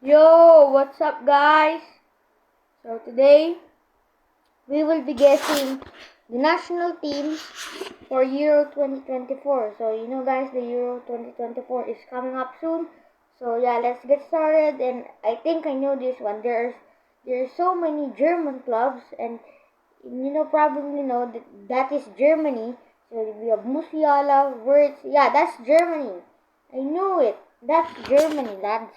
Yo, what's up guys? So today we will be guessing the national teams for Euro 2024. So you know guys, the Euro 2024 is coming up soon. So yeah, let's get started. And I think I know this one. There's so many German clubs, and probably know that is Germany. So we have Musiala, Wirtz. Yeah, that's Germany. I knew it. That's Germany, lads.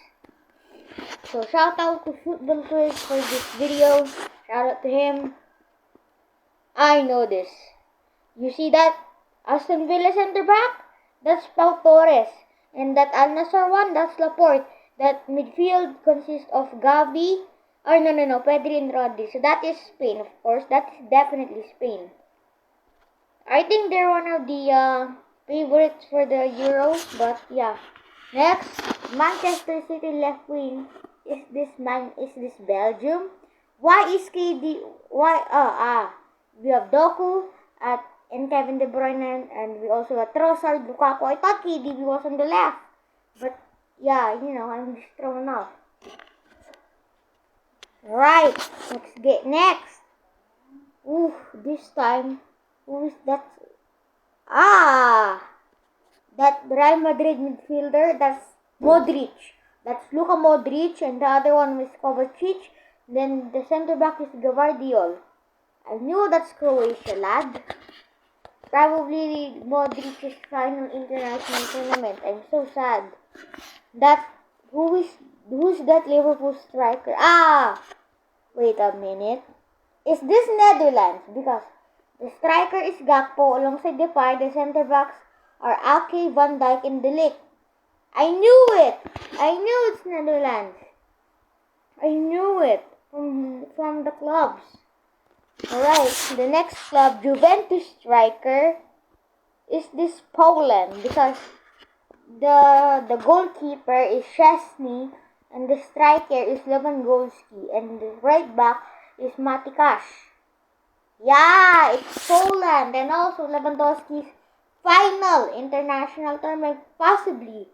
So shout out to Football Quiz for this video. Shout out to him. I know this. You see that Aston Villa center back? That's Pau Torres. And that Al Nassr one, that's Laporte. That midfield consists of Gavi. Oh no, Pedri and Rodri. So that is Spain, of course. That is definitely Spain. I think they're one of the favorites for the Euros, but yeah. Next, Manchester City left wing. Is this Belgium? Why is KD? We have Doku and Kevin De Bruyne, and we also have Trossard, Lukaku. I thought KD was on the left, but yeah, I'm just thrown off. Right, let's get next. Ooh, this time, who is that? That Real Madrid midfielder, that's Modric. That's Luka Modric, and the other one is Kovacic. Then the center back is Gvardiol. I knew that's Croatia, lad. Probably Modric's final international tournament. I'm so sad. Who's that Liverpool striker? Wait a minute. Is this Netherlands? Because the striker is Gakpo alongside Depay. The center backs are Ake, Van Dijk, and De Ligt. I knew it! I knew it's Netherlands. I knew it from the clubs. Alright, the next club, Juventus striker. Is this Poland? Because the goalkeeper is Szczesny, and the striker is Lewandowski, and the right back is Matikash. Yeah, it's Poland, and also Lewandowski's final international tournament, possibly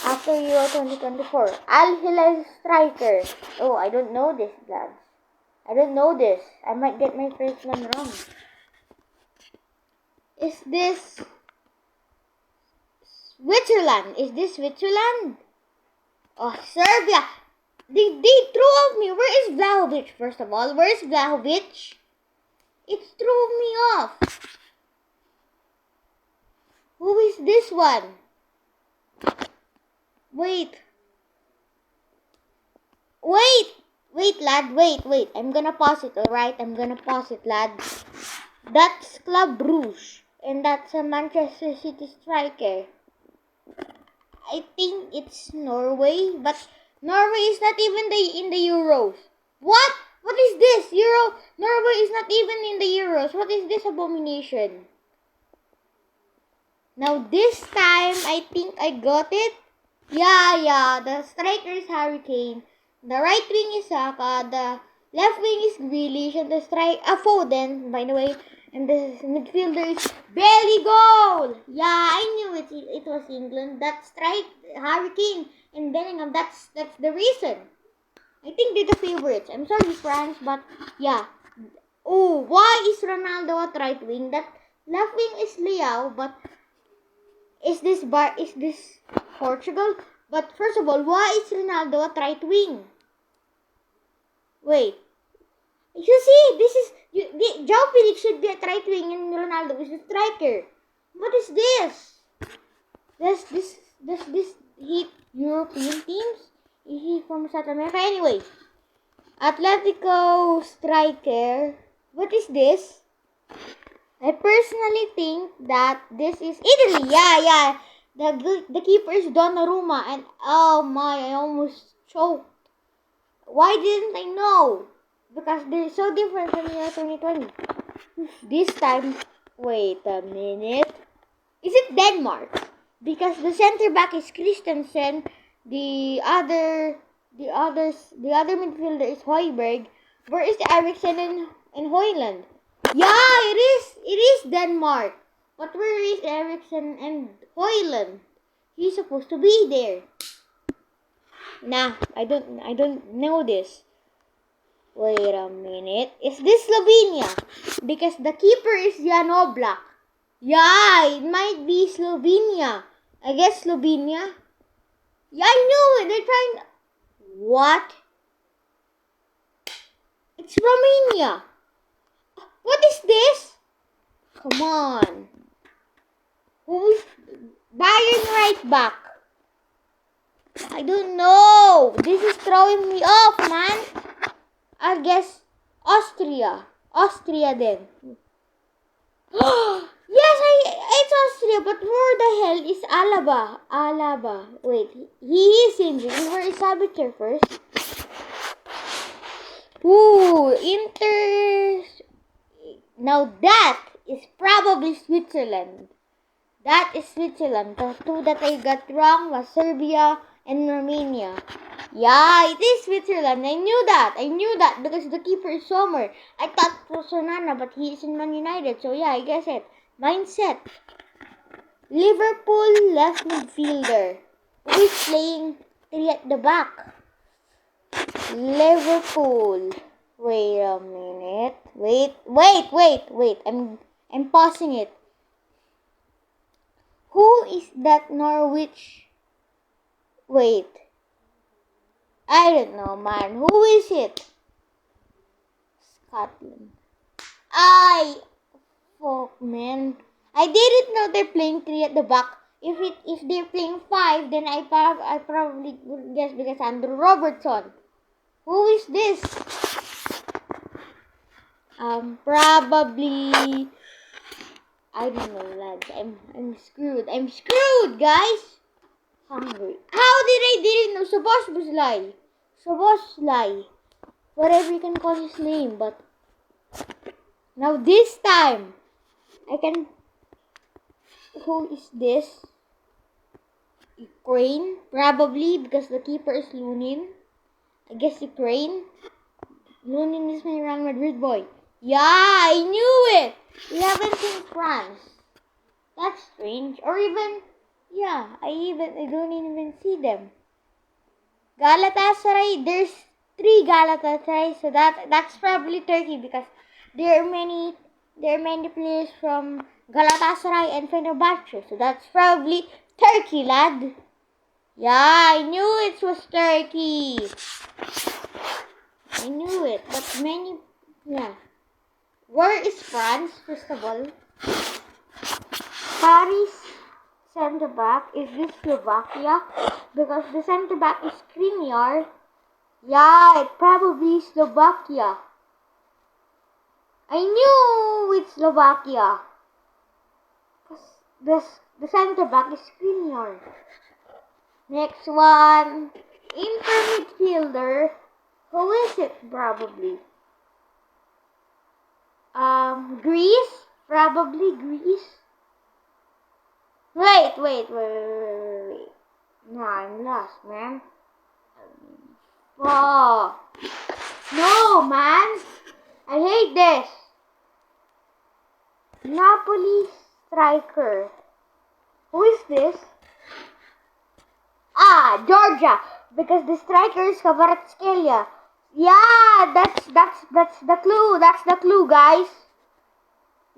after Euro 2024. Al Hilal striker. Oh, I don't know this, lads. I don't know this. I might get my first one wrong. Is this Switzerland? Is this Switzerland? Oh, Serbia. They threw off me. Where is Vlahovic, first of all? Where is Vlahovic? It threw me off. Who is this one? Wait, lad, wait. I'm gonna pause it, alright? I'm gonna pause it, lad. That's Club Brugge, and that's a Manchester City striker. I think it's Norway, but Norway is not even in the Euros. What? What is this? Norway is not even in the Euros. What is this abomination? Now this time, I think I got it. Yeah, the striker is Harry Kane. The right wing is Saka. The left wing is Grealish. And the Foden, by the way. And the midfielder is Bailey Goal. Yeah, I knew it was England. That Harry Kane and Bellingham, that's the reason. I think they're the favorites. I'm sorry, France, but yeah. Oh, why is Ronaldo at right wing? That left wing is Leao, but is this Portugal? But first of all, why is Ronaldo at right wing? Wait. You see, João Felix should be at right wing and Ronaldo is the striker. What is this? Does this hit European teams? Is he from South America? Anyway, Atletico striker. What is this? I personally think that this is Italy. Yeah. The keeper is Donnarumma, and oh my, I almost choked. Why didn't I know? Because they're so different from year 2020. This time, wait a minute. Is it Denmark? Because the center back is Christensen. The other midfielder is Højbjerg. Where is Eriksen and Højlund? Yeah, it is Denmark. But where is Eriksen and Højlund? He's supposed to be there. Nah, I don't know this. Wait a minute. Is this Slovenia? Because the keeper is Jan Oblak. Yeah, it might be Slovenia. I guess Slovenia. Yeah, I knew it. They're trying. What? It's Romania. What is this? Come on. Who's Bayern right back? I don't know. This is throwing me off, man. I guess Austria. Austria then. Yes, it's Austria, but where the hell is Alaba? Alaba. Wait, he is injured. Where is Sabitzer first? Ooh, Inter. Now that is probably Switzerland. That is Switzerland. The two that I got wrong was Serbia and Romania. Yeah, it is Switzerland. I knew that because the keeper is Sommer. I thought it was Onana, but he is in Man United. So yeah, I guess it. Mindset. Liverpool left midfielder. Who is playing 3 at the back? Liverpool. Wait a minute. Wait. I'm pausing it. Who is that Norwich? Wait. I don't know, man. Who is it? Scotland. Fuck, man. I didn't know they're playing 3 at the back. If they're playing 5, then I probably would guess because Andrew Robertson. Who is this? Probably. I don't know, lads. I'm screwed. I'm screwed, guys. Hungry. How didn't know? Soboslai. Whatever you can call his name, but now this time I can. Who is this? Ukraine, probably because the keeper is Lunin. I guess Ukraine. Lunin is my Real Madrid boy. Yeah, I knew it. We haven't seen France. That's strange. Or even, yeah, I don't even see them. Galatasaray, there's 3 Galatasaray, so that's probably Turkey because there are many players from Galatasaray and Fenerbahce, so that's probably Turkey, lad. Yeah, I knew it was Turkey. I knew it, but yeah. Where is France, first of all? Paris center back. Is this Slovakia? Because the center back is Skriniar. Yeah, it probably is Slovakia. I knew it's Slovakia. The center back is Skriniar. Next one. Inter midfielder. Who is it probably? Greece? Probably Greece. Wait. No, I'm lost, man. Oh. No, man. I hate this. Napoli striker. Who is this? Georgia. Because the striker is Kvaratskhelia. Yeah, that's the clue. That's the clue, guys.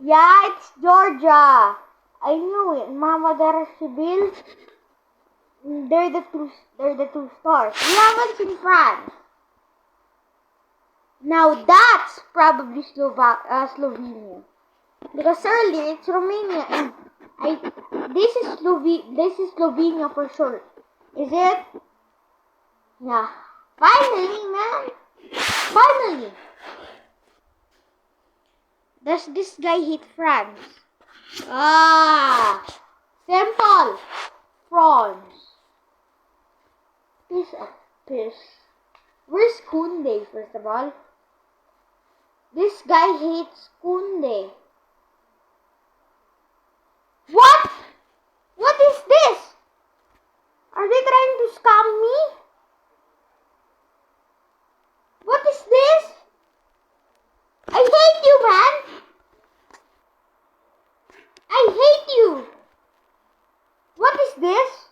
Yeah, it's Georgia. I knew it. Mamadou. They're the two stars. We haven't seen France. Now that's probably Slovenia. Because earlier it's Romania and this is Slovenia for sure. Is it? Yeah. Finally, man. Finally. Does this guy hit France? Simple. France. Piece of piss. Where's Koundé, first of all? This guy hates Koundé. What? What is this? Are they trying to scam me? What is this? I hate you, man. I hate you. What is this?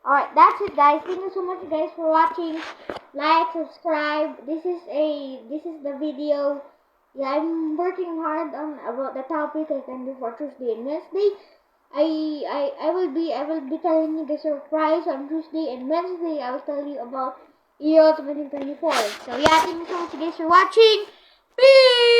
Alright, that's it, guys. Thank you so much, guys, for watching. Like, subscribe. This is the video. Yeah, I'm working hard on about the topic I can do for Tuesday and Wednesday. I will be telling you the surprise on Tuesday and Wednesday. I will tell you about Euro 2024. So yeah, thank you so much, guys, for watching. Peace.